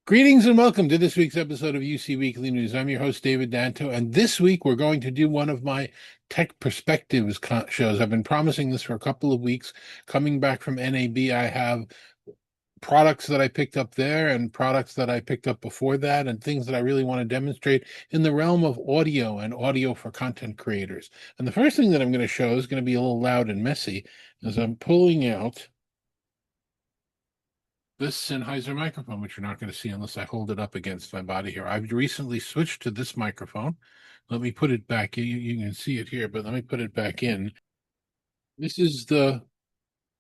Greetings and welcome to this week's episode of UC Weekly News. I'm your host, David Danto, and this week we're going to do one of my Tech Perspectives shows. I've been promising this for a couple of weeks. Coming back from NAB, I have products that I picked up there and products that I picked up before that and things that I really want to demonstrate in the realm of audio and audio for content creators. And the first thing that I'm going to show is going to be a little loud and messy as I'm pulling out this Sennheiser microphone, which you're not going to see unless I hold it up against my body here. I've recently switched to this microphone. Let me put it back in. You can see it here, but let me put it back in. This is the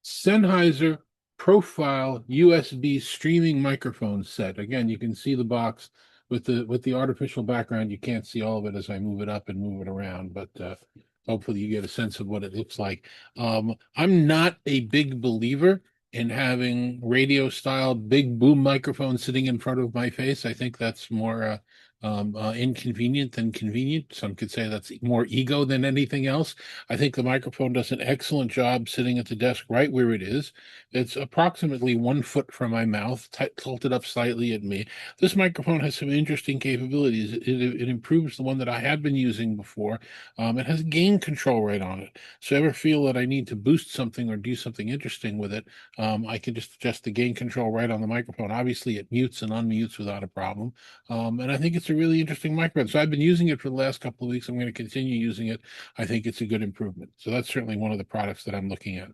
Sennheiser Profile USB streaming microphone set. Again, you can see the box with the artificial background. You can't see all of it as I move it up and move it around, but hopefully you get a sense of what it looks like. I'm not a big believer in having radio style big boom microphone sitting in front of my face. I think that's more inconvenient than convenient. Some could say that's more ego than anything else. I think the microphone does an excellent job sitting at the desk right where it is. It's approximately 1 foot from my mouth, tilted up slightly at me. This microphone has some interesting capabilities. It improves the one that I had been using before. It has gain control right on it. So ever feel that I need to boost something or do something interesting with it, I can just adjust the gain control right on the microphone. Obviously, it mutes and unmutes without a problem. And I think it's a really interesting microphone. So I've been using it for the last couple of weeks. I'm going to continue using it. I think it's a good improvement. So that's certainly one of the products that I'm looking at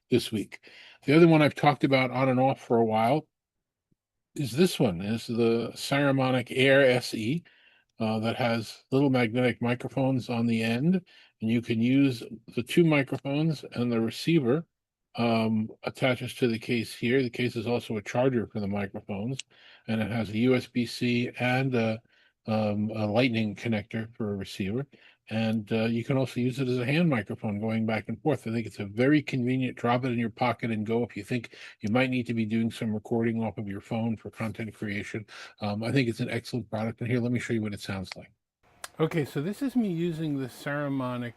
this week. The other one I've talked about on and off for a while is this one, is the Saramonic Air SE that has little magnetic microphones on the end, and you can use the two microphones and the receiver attaches to the case here. The case is also a charger for the microphones, and it has a USB-C and a lightning connector for a receiver. And you can also use it as a hand microphone going back and forth. I think it's a very convenient, drop it in your pocket and go if you think you might need to be doing some recording off of your phone for content creation. I think it's an excellent product. And here, let me show you what it sounds like. Okay, so this is me using the Saramonic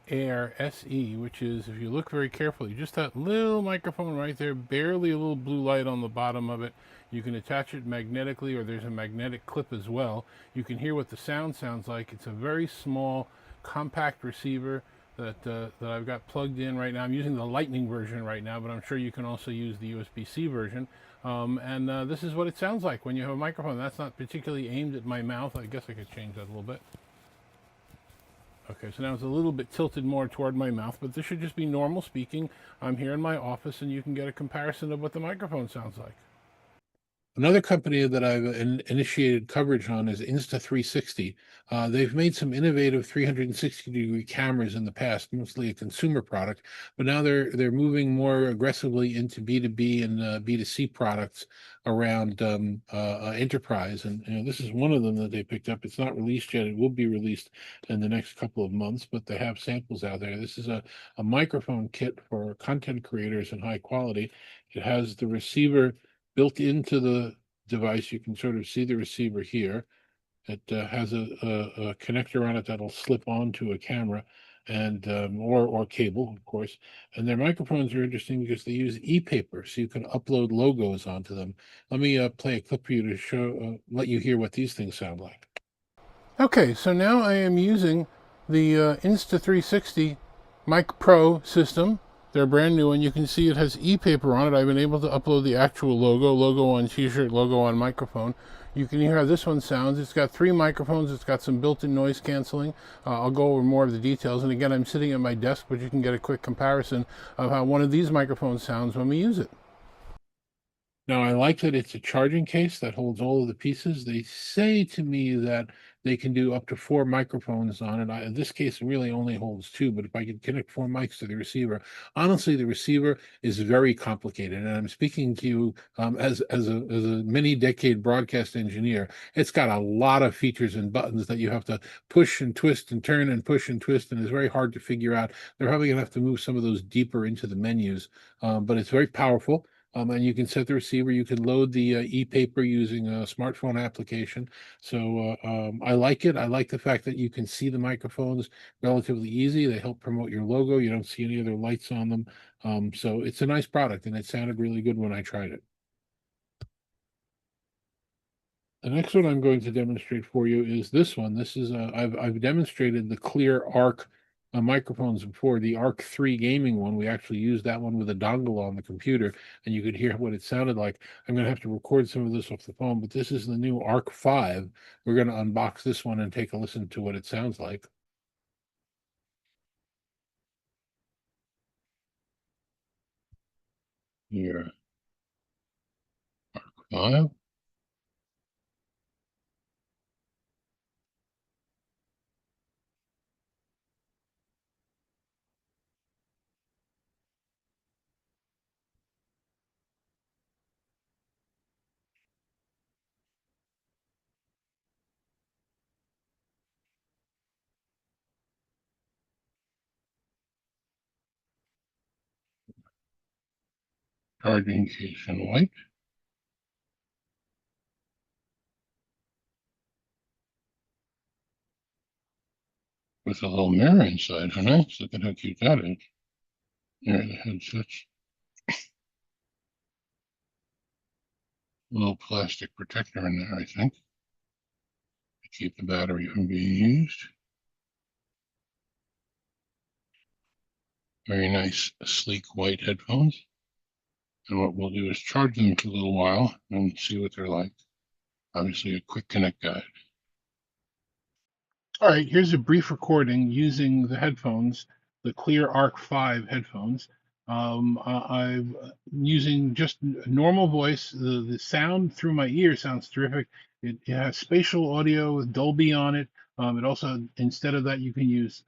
Air SE, which is, if you look very carefully, just that little microphone right there, barely a little blue light on the bottom of it. You can attach it magnetically, or there's a magnetic clip as well. You can hear what the sound sounds like. It's a very small, compact receiver that I've got plugged in right now. I'm using the Lightning version right now, but I'm sure you can also use the USB-C version. And this is what it sounds like when you have a microphone. That's not particularly aimed at my mouth. I guess I could change that a little bit. Okay, so now it's a little bit tilted more toward my mouth, but this should just be normal speaking. I'm here in my office, and you can get a comparison of what the microphone sounds like. Another company that I've initiated coverage on is Insta360. They've made some innovative 360-degree cameras in the past, mostly a consumer product, but now they're moving more aggressively into B2B and B2C products around enterprise. And this is one of them that they picked up. It's not released yet. It will be released in the next couple of months, but they have samples out there. This is a microphone kit for content creators in high quality. It has the receiver built into the device. You can sort of see the receiver here. It has a connector on it that'll slip onto a camera and or cable, of course. And their microphones are interesting because they use e-paper, so you can upload logos onto them. Let me play a clip for you to show, let you hear what these things sound like. Okay, so now I am using the Insta360 Mic Pro system. They're brand new, and you can see it has e-paper on it. I've been able to upload the actual logo on t-shirt, logo on microphone. You can hear how this one sounds. It's got 3 microphones. It's got some built-in noise canceling. I'll go over more of the details. And again, I'm sitting at my desk, but you can get a quick comparison of how one of these microphones sounds when we use it. Now, I like that it's a charging case that holds all of the pieces. They say to me that they can do up to 4 microphones on it. In this case, it really only holds 2, but if I could connect 4 mics to the receiver, honestly, the receiver is very complicated. And I'm speaking to you as a many-decade broadcast engineer. It's got a lot of features and buttons that you have to push and twist and turn and push and twist, and it's very hard to figure out. They're probably going to have to move some of those deeper into the menus, but it's very powerful. And you can set the receiver. You can load the e-paper using a smartphone application. So I like it. I like the fact that you can see the microphones relatively easy. They help promote your logo. You don't see any other lights on them. So it's a nice product, and it sounded really good when I tried it. The next one I'm going to demonstrate for you is this one. This is I've demonstrated the clear arc microphones before. The Arc 3 gaming one, we actually used that one with a dongle on the computer, and you could hear what it sounded like. I'm going to have to record some of this off the phone, but this is the new Arc 5. We're going to unbox this one and take a listen to what it sounds like. Here, 5. Charging case in white with a little mirror inside. How nice. Look at how cute that is. There are the headsets. A little plastic protector in there, I think, to keep the battery from being used. Very nice, sleek white headphones. And what we'll do is charge them for a little while and see what they're like. Obviously, a quick connect guide. All right, here's a brief recording using the headphones, the Clear Arc 5 headphones. I'm using just normal voice. The sound through my ear sounds terrific. It has spatial audio with Dolby on it. It also, instead of that, you can use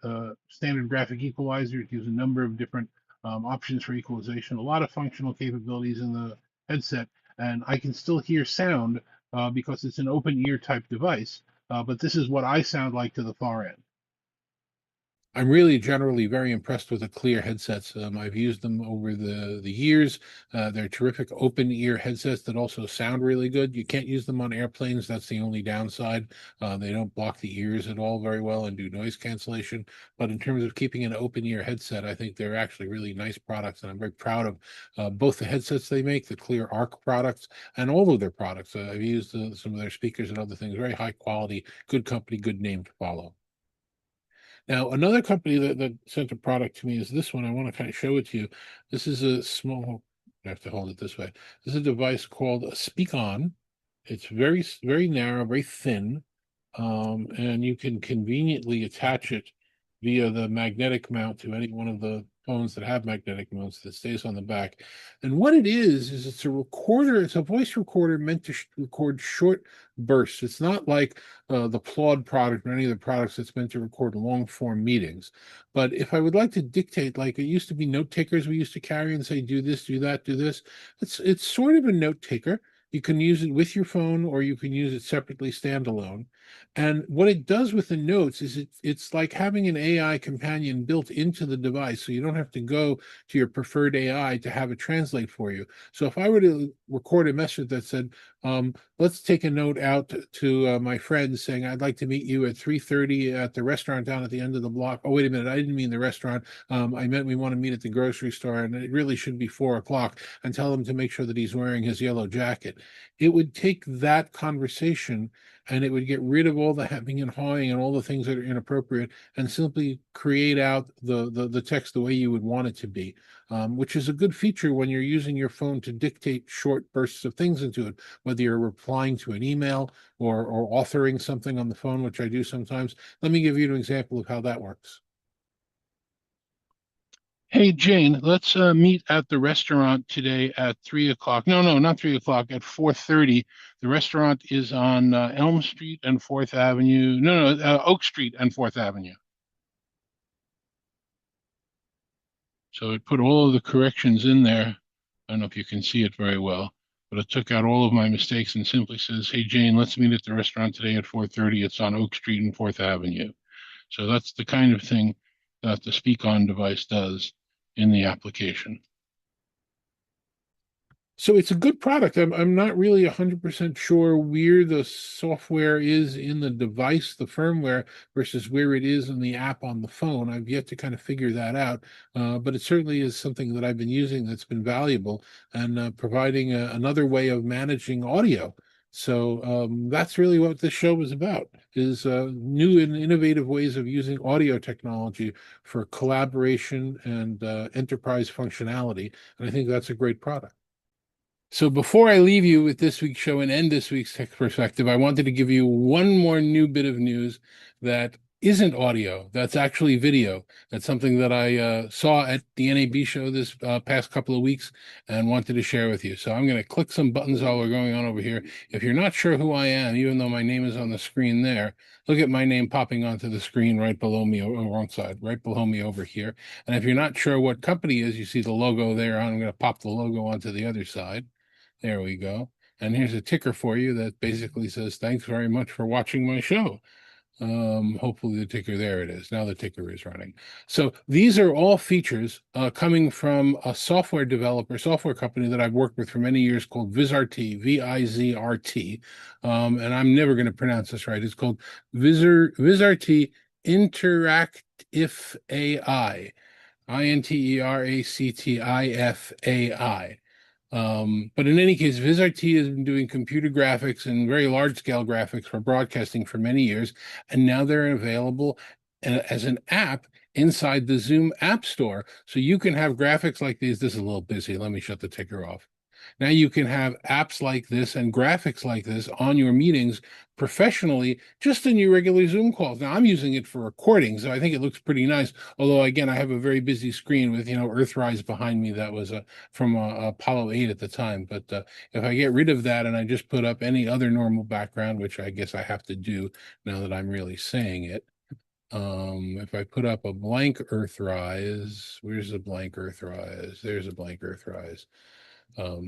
standard graphic equalizer. It gives a number of different options for equalization, a lot of functional capabilities in the headset. And I can still hear sound because it's an open ear type device, but this is what I sound like to the far end. I'm really generally very impressed with the clear headsets. I've used them over the years. They're terrific open ear headsets that also sound really good. You can't use them on airplanes. That's the only downside. They don't block the ears at all very well and do noise cancellation. But in terms of keeping an open ear headset, I think they're actually really nice products, and I'm very proud of both the headsets they make, the Clear Arc products, and all of their products. I've used some of their speakers and other things. Very high quality, good company, good name to follow. Now, another company that sent a product to me is this one. I want to kind of show it to you. This is a small, I have to hold it this way. This is a device called a Speak On. It's very narrow, very thin, and you can conveniently attach it via the magnetic mount to any one of the phones that have magnetic mounts that stays on the back. And what it is it's a recorder, it's a voice recorder meant to record short bursts. It's not like the Claude product or any of the products that's meant to record long form meetings. But if I would like to dictate, like it used to be note takers we used to carry and say, do this, do that, do this, it's sort of a note taker. You can use it with your phone or you can use it separately standalone. And what it does with the notes is it's like having an AI companion built into the device. So you don't have to go to your preferred AI to have it translate for you. So if I were to record a message that said, let's take a note out to my friends saying, I'd like to meet you at 3:30 at the restaurant down at the end of the block. Oh, wait a minute. I didn't mean the restaurant. I meant we want to meet at the grocery store and it really should be 4 o'clock, and tell him to make sure that he's wearing his yellow jacket. It would take that conversation and it would get rid of all the hemming and hawing and all the things that are inappropriate and simply create out the text the way you would want it to be, which is a good feature when you're using your phone to dictate short bursts of things into it, whether you're replying to an email or authoring something on the phone, which I do sometimes. Let me give you an example of how that works. Hey, Jane, let's meet at the restaurant today at 3 o'clock. No, not 3 o'clock, at 4:30. The restaurant is on Elm Street and Fourth Avenue. No, Oak Street and Fourth Avenue. So it put all of the corrections in there. I don't know if you can see it very well, but it took out all of my mistakes and simply says, "Hey, Jane, let's meet at the restaurant today at 4:30. It's on Oak Street and Fourth Avenue." So that's the kind of thing that the Speak On device does in the application. So it's a good product. I'm not really 100% sure where the software is in the device, the firmware, versus where it is in the app on the phone. I've yet to kind of figure that out, but it certainly is something that I've been using that's been valuable and providing another way of managing audio. So that's really what this show was about, is new and innovative ways of using audio technology for collaboration and enterprise functionality. And I think that's a great product. So before I leave you with this week's show and end this week's Tech Perspective, I wanted to give you one more new bit of news that isn't audio, that's actually video. That's something that I saw at the NAB show this past couple of weeks and wanted to share with you. So I'm going to click some buttons while we're going on over here. If you're not sure who I am, even though my name is on the screen there, look at my name popping onto the screen right below me, or wrong side, right below me over here. And if you're not sure what company is, you see the logo there. I'm going to pop the logo onto the other side. There we go. And here's a ticker for you that basically says, thanks very much for watching my show. Hopefully the ticker, there it is. Now the ticker is running. So these are all features coming from a software company that I've worked with for many years called VizRT, VIZRT. And I'm never going to pronounce this right. It's called VizRT Interactif AI, INTERACTIFAI. But in any case, VizRT has been doing computer graphics and very large scale graphics for broadcasting for many years, and now they're available as an app inside the Zoom App Store. So you can have graphics like these. This is a little busy. Let me shut the ticker off. Now you can have apps like this and graphics like this on your meetings professionally, just in your regular Zoom calls. Now I'm using it for recording, so I think it looks pretty nice. Although again, I have a very busy screen with Earthrise behind me that was from Apollo 8 at the time. But if I get rid of that and I just put up any other normal background, which I guess I have to do now that I'm really saying it. If I put up a blank Earthrise, where's the blank Earthrise? There's a blank Earthrise.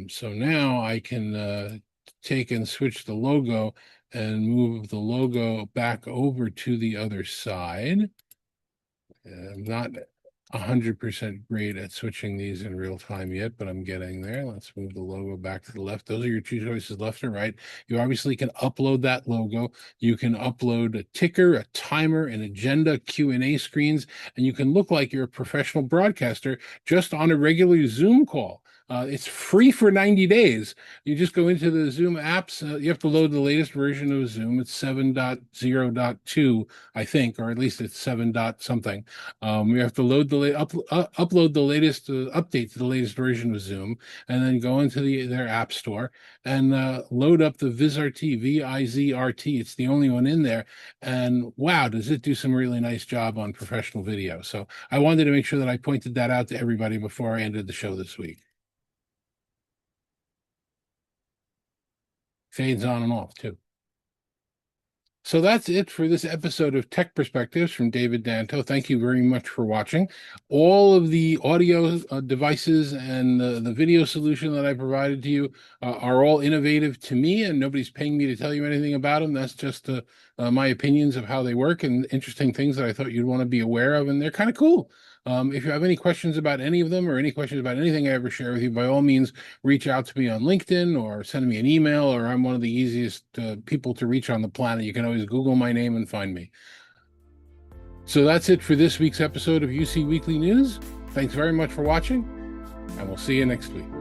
So now I can take and switch the logo and move the logo back over to the other side. I'm not 100% great at switching these in real time yet, but I'm getting there. Let's move the logo back to the left. Those are your two choices, left and right. You obviously can upload that logo. You can upload a ticker, a timer, an agenda, Q&A screens, and you can look like you're a professional broadcaster just on a regular Zoom call. It's free for 90 days. You just go into the Zoom apps. You have to load the latest version of Zoom. It's 7.0.2, I think, or at least it's 7. something. You have to load upload the latest update to the latest version of Zoom, and then go into their app store and load up the VizRT, VIZRT. It's the only one in there. And wow, does it do some really nice job on professional video. So I wanted to make sure that I pointed that out to everybody before I ended the show this week. Fades on and off too. So that's it for this episode of Tech Perspectives from David Danto. Thank you very much for watching. All of the audio devices and the video solution that I provided to you are all innovative to me, and nobody's paying me to tell you anything about them. That's just my opinions of how they work and interesting things that I thought you'd want to be aware of, and they're kind of cool. If you have any questions about any of them or any questions about anything I ever share with you, by all means, reach out to me on LinkedIn or send me an email, or I'm one of the easiest people to reach on the planet. You can always Google my name and find me. So that's it for this week's episode of UC Weekly News. Thanks very much for watching, and we'll see you next week.